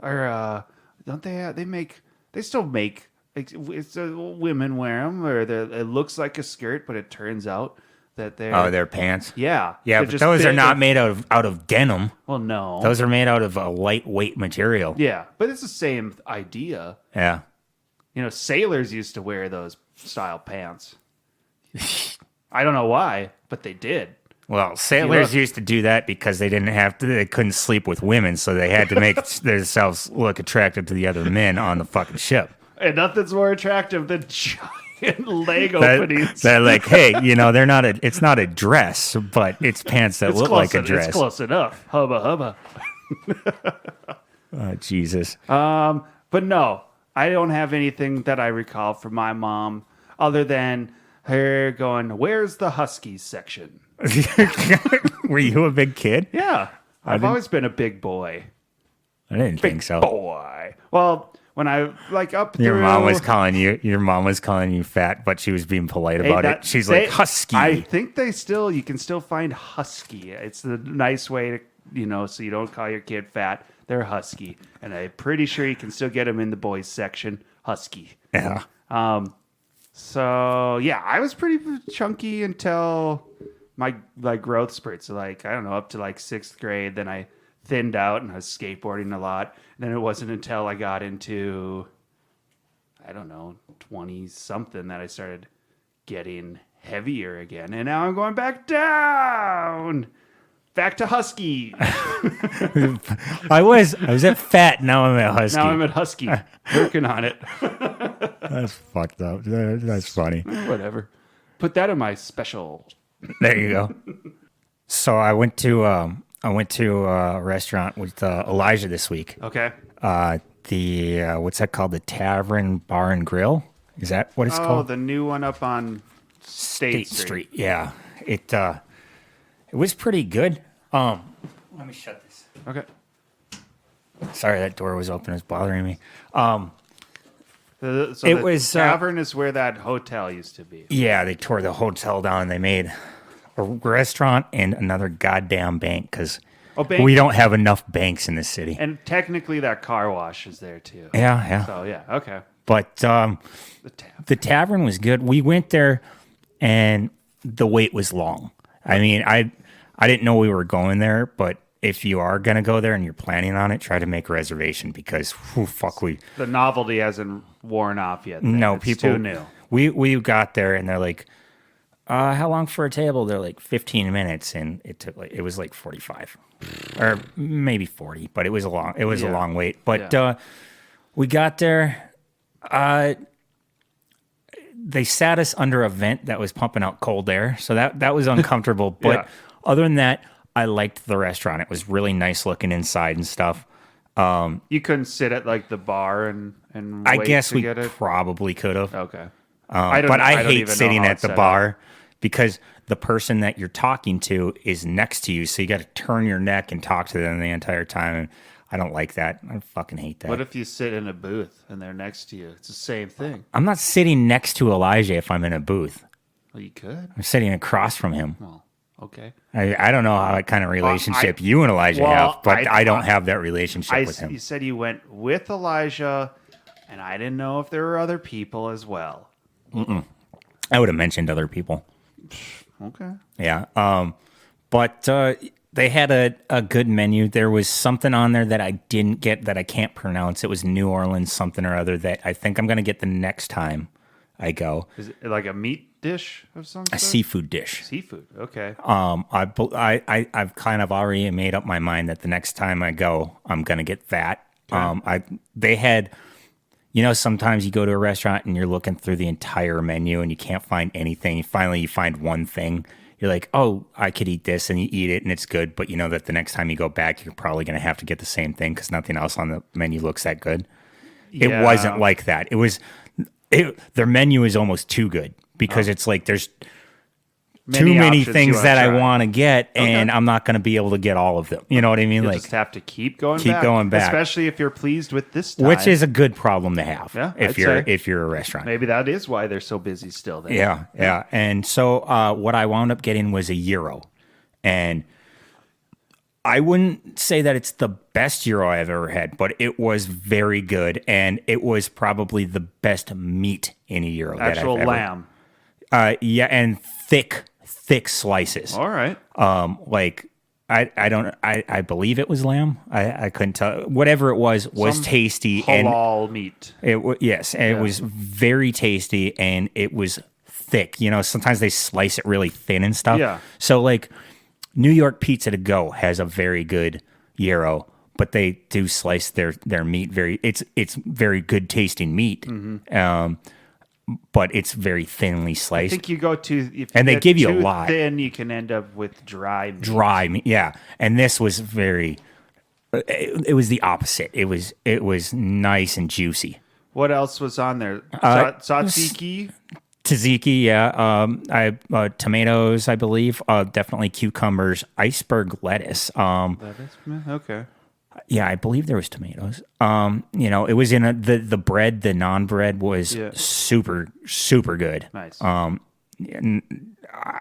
Or, don't they, they still make, it's women wear them, or it looks like a skirt, but it turns out that They're pants. yeah. Yeah, they're but just those are big- not made out of denim. Well, no. Those are made out of a lightweight material. Yeah, but it's the same idea. Yeah. You know, sailors used to wear those style pants. I don't know why, but they did. Well, sailors look- used to do that because they couldn't sleep with women, so they had to make themselves look attractive to the other men on the fucking ship. And nothing's more attractive than giant leg openings. They're like, hey, it's not a dress, but it's pants that look like a dress. It's close enough. Hubba hubba. Oh, Jesus. But no, I don't have anything that I recall from my mom other than her going, "Where's the Huskies section?" Were you a big kid? Yeah, I've always been a big boy. I didn't think so. Boy. Well, when I up Your through, mom was calling you fat, but she was being polite about it. She's like, husky. I think you can still find husky. It's the nice way to, so you don't call your kid fat. They're husky. And I'm pretty sure you can still get them in the boys section. Husky. Yeah. So yeah, I was pretty chunky until my growth spurts. So I don't know, up to 6th grade. Then I thinned out and I was skateboarding a lot. And then it wasn't until I got into, I don't know, 20 something that I started getting heavier again. And now I'm going back down. Back to husky. I was at fat. Now I'm at husky. Now I'm at husky. Working on it. That's fucked up. That's funny. Whatever. Put that in my special. There you go. So I went to a restaurant with Elijah this week. Okay. The what's that called? The Tavern Bar and Grill. Is that what it's called? Oh, the new one up on State Street. Yeah. It was pretty good. Let me shut this. Okay. Sorry, that door was open. It's bothering me. The tavern is where that hotel used to be. Yeah, they tore the hotel down. They made a restaurant and another goddamn bank because we don't have enough banks in the city. And technically, that car wash is there too. Yeah. So yeah, okay. But the tavern was good. We went there, and the wait was long. I mean, I didn't know we were going there, but if you are going to go there and you're planning on it, try to make a reservation because, the novelty hasn't worn off yet. No, it's people. too new. We got there and they're like, how long for a table? They're like 15 minutes, and it was like 45 or maybe 40, but it was a long wait. But we got there. They sat us under a vent that was pumping out cold air, so that was uncomfortable. But other than that, I liked the restaurant. It was really nice looking inside and stuff. You couldn't sit at the bar and I wait guess to we get it? probably could have. Okay. But I hate even know sitting how at it's the set bar because the person that you're talking to is next to you, so you got to turn your neck and talk to them the entire time. And I don't like that. I fucking hate that. What if you sit in a booth and they're next to you? It's the same thing. I'm not sitting next to Elijah if I'm in a booth. Well, you could. I'm sitting across from him. Well, okay. I don't know what kind of relationship you and Elijah have, but I don't have that relationship with him. You said you went with Elijah, and I didn't know if there were other people as well. Mm-mm. I would have mentioned other people. Okay. Yeah. But they had a good menu. There was something on there that I didn't get that I can't pronounce. It was New Orleans something or other that I think I'm going to get the next time I go. Is it like a meat dish of some sort? A seafood dish. Seafood. Okay. I've kind of already made up my mind that the next time I go, I'm going to get that. Okay. They had, sometimes you go to a restaurant and you're looking through the entire menu and you can't find anything. Finally, you find one thing. You're like, oh, I could eat this, and you eat it, and it's good. But you know that the next time you go back, you're probably going to have to get the same thing because nothing else on the menu looks that good. Yeah. It wasn't like that. Their menu is almost too good because it's like there's too many things that I want to get, and I'm not going to be able to get all of them. You know what I mean? You just have to keep going back. Especially if you're pleased with this time. Which is a good problem to have if I'd you're a restaurant. Maybe that is why they're so busy still there. Yeah. And so what I wound up getting was a gyro. And I wouldn't say that it's the best gyro I've ever had, but it was very good. And it was probably the best meat in a gyro. Actual that I've lamb. Yeah, and thick slices. All right. I believe it was lamb. I couldn't tell. Whatever it was Some tasty. Halal meat. It was very tasty, and it was thick. Sometimes they slice it really thin and stuff. Yeah. So New York Pizza to Go has a very good gyro, but they do slice their meat very. It's very good tasting meat. Mm-hmm. but it's very thinly I sliced. think you go too, if And they get give you a too lot. thin, you can end up with dry meat. Dry meat, yeah. And this was very. It was the opposite. It was nice and juicy. What else was on there? Tzatziki? Tzatziki, yeah. Tomatoes, I believe. Definitely cucumbers. Iceberg lettuce. Okay. Yeah, I believe there was tomatoes. It was in the bread. The non-bread was super, super good. Nice. And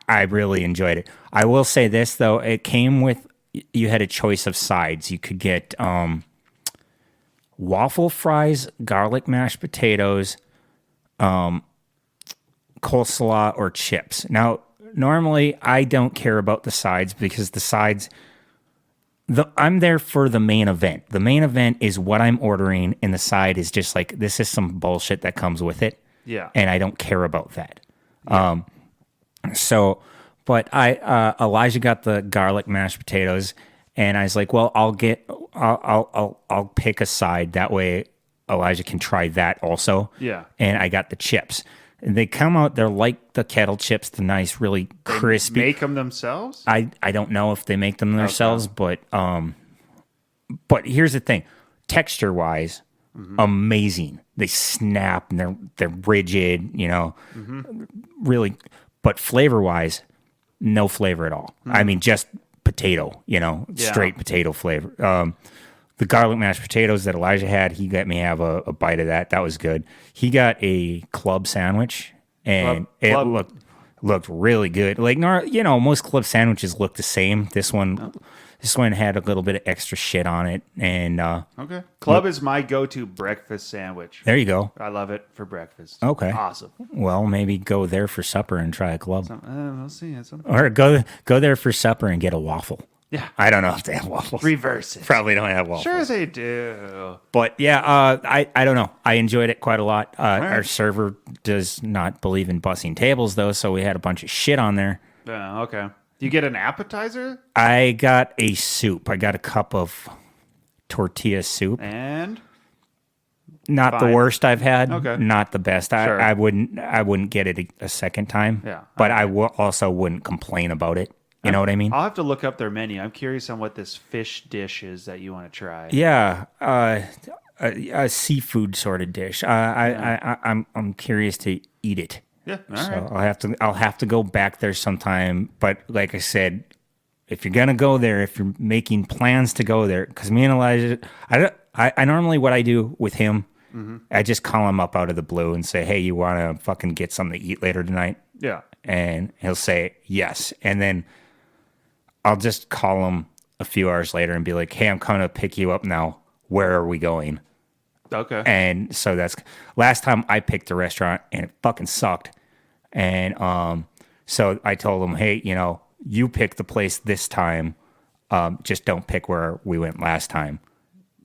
I really enjoyed it. I will say this though: it came with. You had a choice of sides. You could get waffle fries, garlic mashed potatoes, coleslaw, or chips. Now, normally I don't care about the sides because the sides. I'm there for the main event. The main event is what I'm ordering, and the side is just like this is some bullshit that comes with it. Yeah. And I don't care about that. Yeah. But Elijah got the garlic mashed potatoes, and I was like, well, I'll pick a side that way Elijah can try that also. Yeah. And I got the chips. And they come out, they're like the kettle chips, the nice, really crispy. They make them themselves? I don't know if they make them themselves, but here's the thing. Texture wise, amazing. They snap and they're rigid, really, but flavor wise, no flavor at all. I mean, just potato, straight potato flavor. The garlic mashed potatoes that Elijah had, he let me have a bite of that. That was good. He got a club sandwich, and it looked really good. Like, most club sandwiches look the same. This one had a little bit of extra shit on it, and okay. Club is my go-to breakfast sandwich. There you go. I love it for breakfast. Okay, awesome. Well, maybe go there for supper and try a club. We'll see. Or go there for supper and get a waffle. Yeah. I don't know if they have waffles. Reverse it. Probably don't have waffles. Sure they do. But yeah, I don't know. I enjoyed it quite a lot. Our server does not believe in bussing tables though, so we had a bunch of shit on there. Okay. Do you get an appetizer? I got a soup. I got a cup of tortilla soup. And? Not the worst I've had. Okay. Not the best. Sure. I wouldn't get it a second time. Yeah. But I also wouldn't complain about it. You know what I mean? I'll have to look up their menu. I'm curious on what this fish dish is that you want to try. Yeah, a seafood sort of dish. I'm curious to eat it. Yeah, all so right. I'll have to go back there sometime. But like I said, if you're gonna go there, if you're making plans to go there, because me and Elijah, I normally what I do with him, I just call him up out of the blue and say, hey, you want to fucking get something to eat later tonight? Yeah, and he'll say yes, and then I'll just call him a few hours later and be like, hey, I'm coming to pick you up now. Where are we going? Okay. And so that's last time I picked a restaurant and it fucking sucked. And so I told him, hey, you pick the place this time. Just don't pick where we went last time.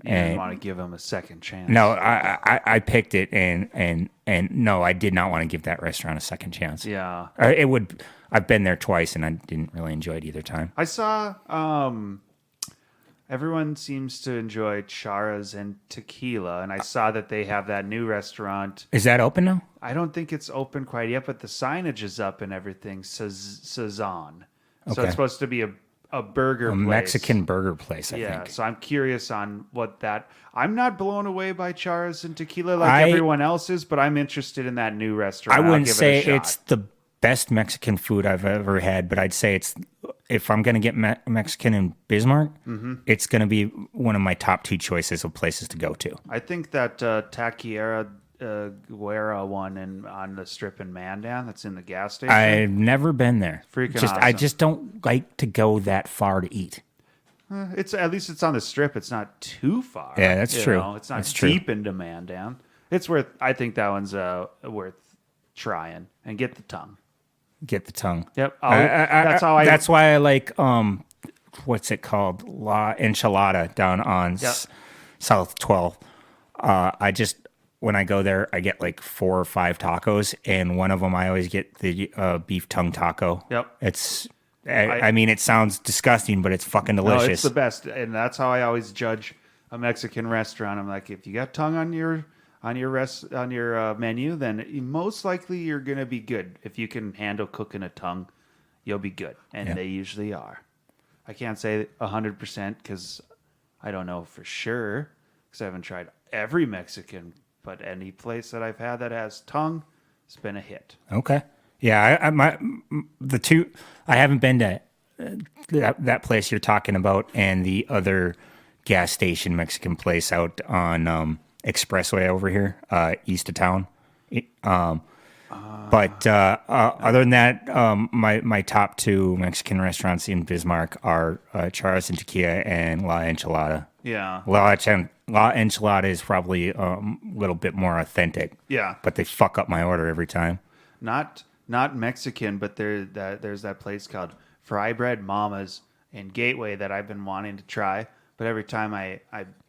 You didn't want to give him a second chance. No, I picked it and no, I did not want to give that restaurant a second chance. Yeah. I've been there twice and I didn't really enjoy it either time. I saw everyone seems to enjoy charas and tequila, and I saw that they have that new restaurant. Is that open now? I don't think it's open quite yet, but the signage is up and everything. Sazan. So Okay. it's supposed to be a burger place. Mexican burger place, I think. Yeah, so I'm curious on what that... I'm not blown away by charas and tequila like everyone else is, but I'm interested in that new restaurant. I wouldn't give say it a shot. it's the best Mexican food I've ever had, but I'd say if I'm going to get Mexican in Bismarck, it's going to be one of my top two choices of places to go to. I think that Taqueria Guerra one on the strip in Mandan that's in the gas station. I've never been there. Awesome. I just don't like to go that far to eat. It's at least it's on the strip. It's not too far. Yeah, that's true. It's not That's true. deep into Mandan. It's worth. I think that one's worth trying and get the tongue. Get the tongue. Yep. That's why I like what's it called? La Enchilada down on South 12. When I go there, I get like 4 or 5 tacos, and one of them I always get the beef tongue taco. Yep. It's I mean, it sounds disgusting, but it's fucking delicious. No, it's the best, and that's how I always judge a Mexican restaurant. I'm like, if you got tongue on on your menu, then most likely you're gonna be good. If you can handle cooking a tongue, you'll be good, and they usually are. I can't say 100% because I don't know for sure because I haven't tried every Mexican, but any place that I've had that has tongue, it's been a hit. Okay. Yeah, I haven't been to that place you're talking about and the other gas station Mexican place out on Expressway over here, east of town. But other than that, my top two Mexican restaurants in Bismarck are Charles and Tequila and La Enchilada. Yeah. La Enchilada is probably a little bit more authentic. Yeah. But they fuck up my order every time. Not Mexican, but there's that place called Fry Bread Mama's in Gateway that I've been wanting to try. But every time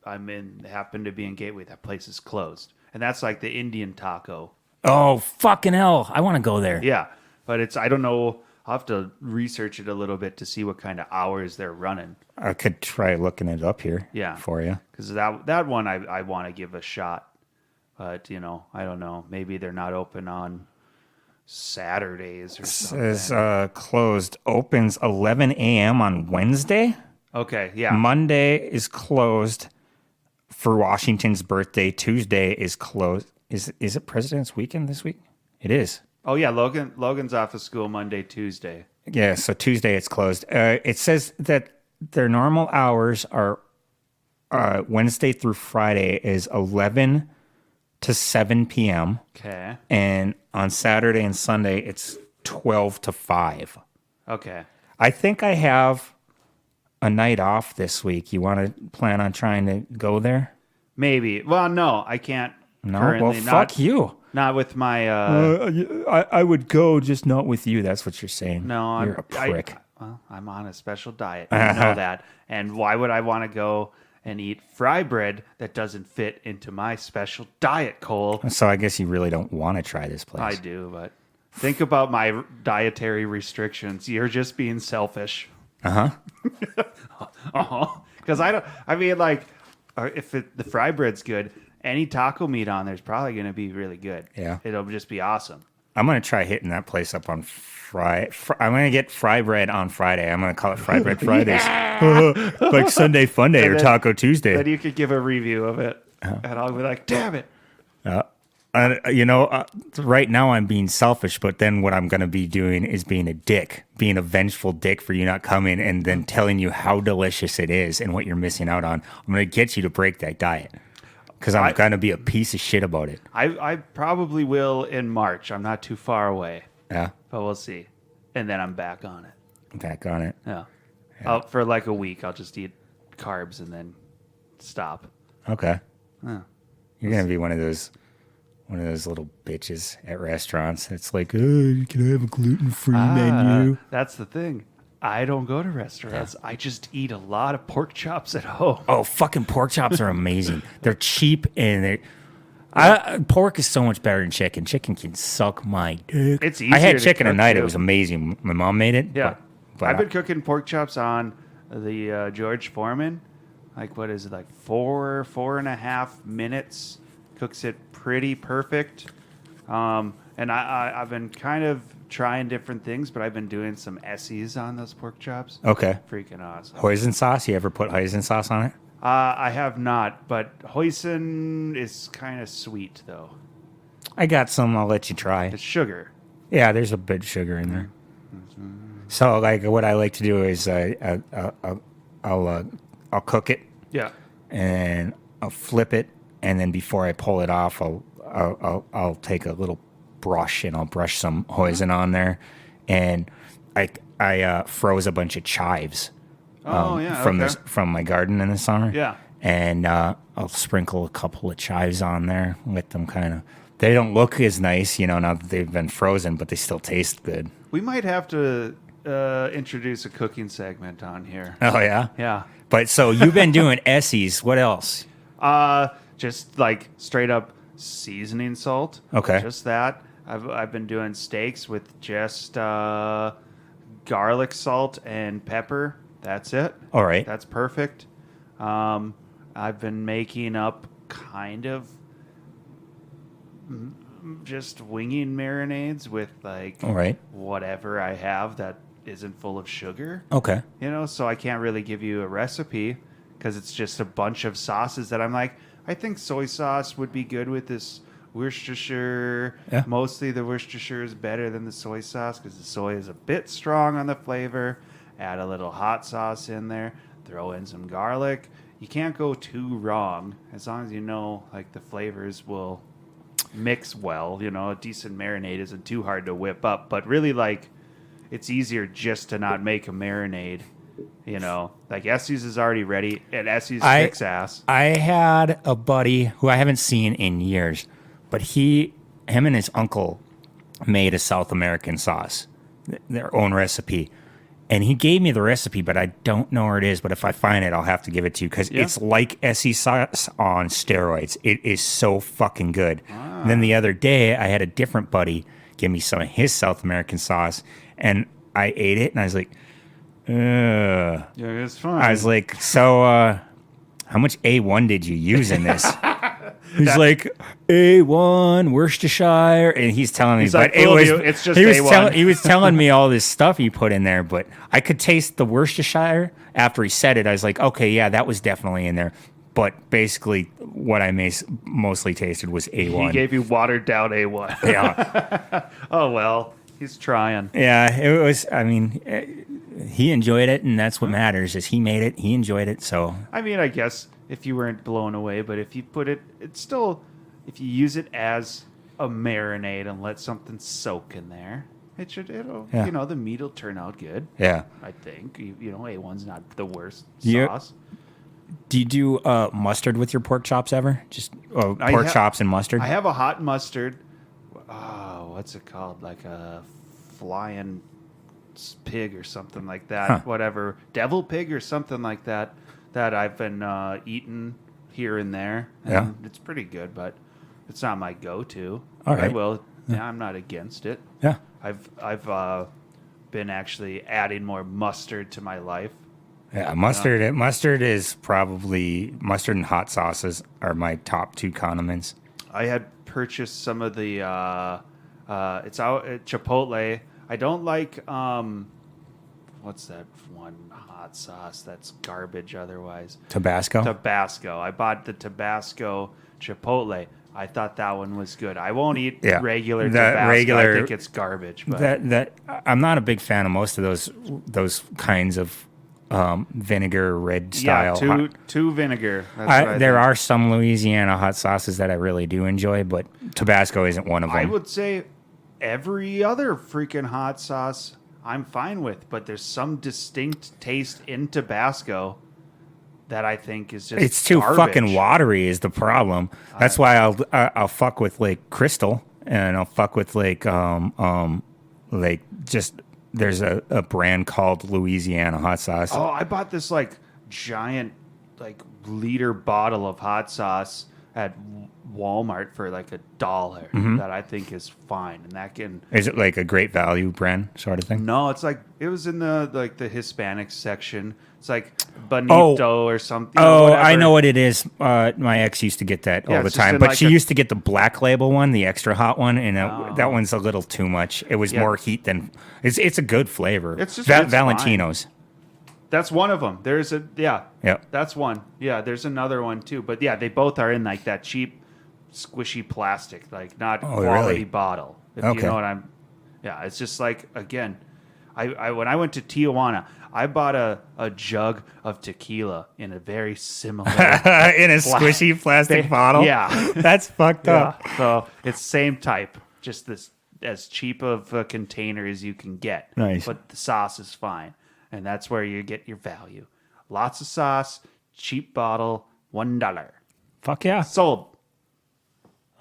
happen to be in Gateway, that place is closed, and that's like the Indian taco. Oh fucking hell! I want to go there. Yeah, but I don't know. I'll have to research it a little bit to see what kind of hours they're running. I could try looking it up here. Yeah, for you, because that one I want to give a shot. But I don't know. Maybe they're not open on Saturdays or something. It says closed. Opens 11 a.m. on Wednesday. Okay, yeah. Monday is closed for Washington's birthday. Tuesday is closed. Is it President's Weekend this week? It is. Oh yeah, Logan's off of school Monday, Tuesday. Yeah, so Tuesday it's closed. It says that their normal hours are Wednesday through Friday is 11 to 7 p.m. Okay. And on Saturday and Sunday it's 12 to 5. Okay. I think I have a night off this week. You want to plan on trying to go there? Maybe. Well, no, I can't. No, currently. well, fuck you. Not with my. I would go, just not with you. That's what you're saying. No, you're a prick. I'm on a special diet. You know that. And why would I want to go and eat fry bread that doesn't fit into my special diet, Cole? So I guess you really don't want to try this place. I do, but think about my dietary restrictions. You're just being selfish. Because if the fry bread's good, any taco meat on there's probably going to be really good. Yeah. It'll just be awesome. I'm going to try hitting that place up on I'm going to get fry bread on Friday. I'm going to call it Fry Bread Fridays. Like Sunday Fun Day or Taco Tuesday. Then you could give a review of it. And I'll be like, damn it. Right now I'm being selfish, but then what I'm going to be doing is being a dick, being a vengeful dick for you not coming and then telling you how delicious it is and what you're missing out on. I'm going to get you to break that diet because I'm going to be a piece of shit about it. I probably will in March. I'm not too far away. Yeah. But we'll see. And then I'm back on it. Back on it. Yeah. For like a week, I'll just eat carbs and then stop. Okay. Yeah. You're going to be one of those little bitches at restaurants. It's like, oh, can I have a gluten-free menu? That's the thing. I don't go to restaurants. Yeah. I just eat a lot of pork chops at home. Oh, fucking pork chops are amazing. They're cheap and pork is so much better than chicken. Chicken can suck my dick. It's easier. I had chicken to cook tonight. too. It was amazing. My mom made it. Yeah. But I've been cooking pork chops on the George Foreman. Like, what is it? Like 4.5 minutes. Cooks it pretty perfect. And I've been kind of trying different things, but I've been doing some Essies on those pork chops. Okay. Freaking awesome. Hoisin sauce? You ever put hoisin sauce on it? I have not, but hoisin is kind of sweet, though. I got some. I'll let you try. It's sugar. Yeah, there's a bit of sugar in there. Mm-hmm. So, like, what I like to do is I'll cook it. Yeah. And I'll flip it, and then before I pull it off, I'll take a little brush and I'll brush some hoisin on there, and I froze a bunch of chives. From my garden in the summer. Yeah. And I'll sprinkle a couple of chives on there, let them kind of. They don't look as nice, now that they've been frozen, but they still taste good. We might have to introduce a cooking segment on here. Oh yeah. Yeah. But so you've been doing Essies. What else? Just like straight up seasoning salt. Okay. Just that. I've been doing steaks with just garlic salt and pepper. That's it. All right. That's perfect. I've been making up kind of just winging marinades with like All right. whatever I have that isn't full of sugar. Okay. You know, so I can't really give you a recipe because it's just a bunch of sauces that I'm like, I think soy sauce would be good with this Worcestershire. Yeah. Mostly the Worcestershire is better than the soy sauce because the soy is a bit strong on the flavor. Add a little hot sauce in there. Throw in some garlic. You can't go too wrong as long as you know like the flavors will mix well. You know, a decent marinade isn't too hard to whip up, but really like it's easier just to not make a marinade. You know, like Essie's is already ready, and Essie's kicks ass. I had a buddy who I haven't seen in years, but him and his uncle made a South American sauce, their own recipe. And he gave me the recipe, but I don't know where it is. But if I find it, I'll have to give it to you because it's like Essie sauce on steroids. It is so fucking good. And then the other day, I had a different buddy give me some of his South American sauce, and I ate it, and I was like, Yeah, it's fine. I was like, so how much A1 did you use in this? He's like, A1 Worcestershire, and he's telling me, He's like, but it "Fool was you, it's just he was A1." he was telling me all this stuff he put in there, but I could taste the Worcestershire after he said it. I was like, okay, yeah, that was definitely in there. But basically, what I mostly tasted was A1. He gave you watered down A1. Yeah. Oh well, he's trying. Yeah, it was. I mean, he enjoyed it, and that's what matters. Is he made it, he enjoyed it. So I mean, I guess if you weren't blown away, but if you put it, it's still, if you use it as a marinade and let something soak in there, it'll, Yeah. you know, the meat will turn out good. yeah. I think you know A1's not the worst You- sauce. Do you do mustard with your pork chops ever? Just I pork ha- chops and mustard? I have a hot mustard. Oh, what's it called? Like a flying pig or something like that. Huh. Whatever, devil pig or something like that. That I've been eating here and there. And Yeah. it's pretty good, but it's not my go-to. All I right. will. Yeah, I'm not against it. Yeah. I've been actually adding more mustard to my life. Yeah, mustard. Mustard is probably mustard and hot sauces are my top two condiments. I had purchased some of the it's out at Chipotle. I don't like what's that one hot sauce that's garbage otherwise? Tabasco. Tabasco. I bought the Tabasco Chipotle. I thought that one was good. I won't eat Yeah. regular That Tabasco. regular- I think it's garbage. But that I'm not a big fan of most of those kinds of vinegar red yeah, style. two vinegar. That's what I There think. are some Louisiana hot sauces that I really do enjoy, but Tabasco isn't one of them. I would say every other freaking hot sauce I'm fine with, but there's some distinct taste in Tabasco that I think is just It's too garbage. fucking watery is the problem. That's why I'll fuck with like Crystal, and I'll fuck with like just there's a brand called Louisiana hot sauce. Oh, I bought this like giant like liter bottle of hot sauce at Walmart for like $1 that I think is fine, and that can. Is it like a great value brand sort of thing? No, it's like it was in the like the Hispanic section. It's like Bonito or something. Oh, whatever. I know what it is. My ex used to get that Yeah, all the it's just time, in but like she a- used to get the black label one, the extra hot one, and Oh. that one's a little too much. It was Yeah. more heat than it's a good flavor. It's just- it's Valentino's. That's one of them. There's a Yeah. That's one. Yeah, there's another one too. But yeah, they both are in like that cheap, squishy plastic, like not Oh, quality really? bottle. If Okay. you know what I'm. Yeah, it's just like again, I when I went to Tijuana, I bought a jug of tequila in a very similar In a squishy plastic bottle. Yeah. That's fucked Yeah. up. So it's same type, just this as cheap of a container as you can get. Nice. But the sauce is fine, and that's where you get your value. Lots of sauce, cheap bottle, $1. Fuck yeah. Sold.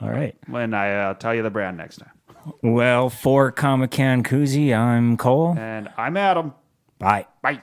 All right. When I'll tell you the brand next time. Well, for Comic Can Coozie, I'm Cole. And I'm Adam. Bye. Bye.